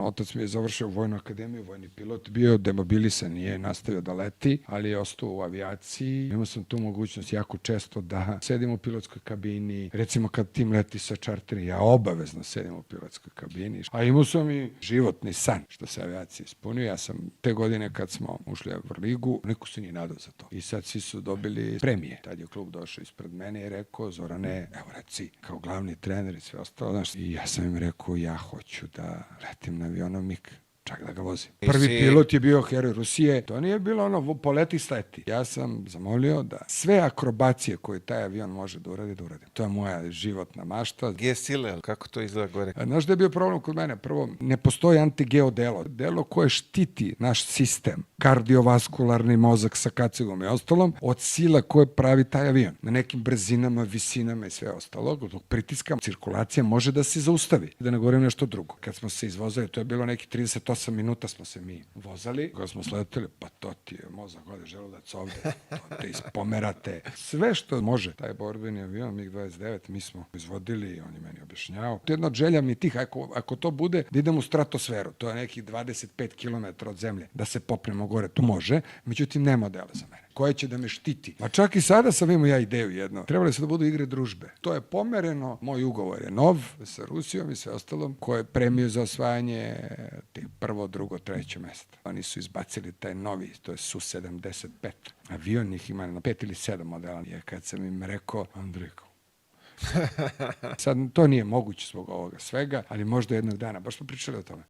Otac mi je završio vojnu akademiju, vojni pilot, bio demobilisan, nije nastavio da leti, ali je ostao u avijaciji. Imao sam tu mogućnost jako često da sedim u pilotskoj kabini. Recimo kad tim leti sa čarteri, ja obavezno sedim u pilotskoj kabini. A imao sam i životni san što se avijacija ispunio. Ja sam te godine kad smo ušli u Euroligu, niko se nije nadao za to. I sad svi su dobili premije. Tad je klub došao ispred mene i rekao, Zorane, evo reci, kao glavni trener i sve ostalo. Znaš, i ja sam im rekao, ja hoću da letim na avionom MiG, čak da ga vozim. Prvi pilot je bio heroj Rusije. To nije bilo ono poleti sleti. Ja sam zamolio da sve akrobacije koje taj avion može da uradi, da uradi. To je moja životna mašta. G-sile, kako to izgleda gore? Znaš da je bio problem kod mene? Prvo, ne postoji antigeo delo. Delo koje štiti naš sistem, kardiovaskularni mozak sa kacigom i ostalom, od sila koje pravi taj avion. Na nekim brzinama, visinama i sve ostalo. Dok pritiska, cirkulacija može da se zaustavi. Da ne govorim nešto drugo. Kad smo se izvozali, to je bilo neki 38 minuta smo se mi vozali. Kada smo sleteli, pa to ti je mozak, ode želudac ovde, to te ispomerate. Sve što može, taj borbeni avion MiG-29, mi smo izvodili, on je meni objašnjavao. To je jedna od želja mi tih, ako to bude, da idemo u stratosferu, to je nekih 25 km od zemlje, da se popnemo gore, tu može, međutim nema modela za mene koje će da me štiti. Pa čak i sada sam imao ja ideju jedno. Trebali su da budu igre družbe. To je pomereno. Moj ugovor je nov sa Rusijom i sve ostalom, koje je premio za osvajanje tih prvo, drugo, treće mesta. Oni su izbacili taj novi, to je Su-75. Avion ih ima na 5 ili 7 modela. I kad sam im rekao, Andrejko, sad to nije moguće zbog ovoga svega, ali možda jednog dana, baš smo pričali o tome.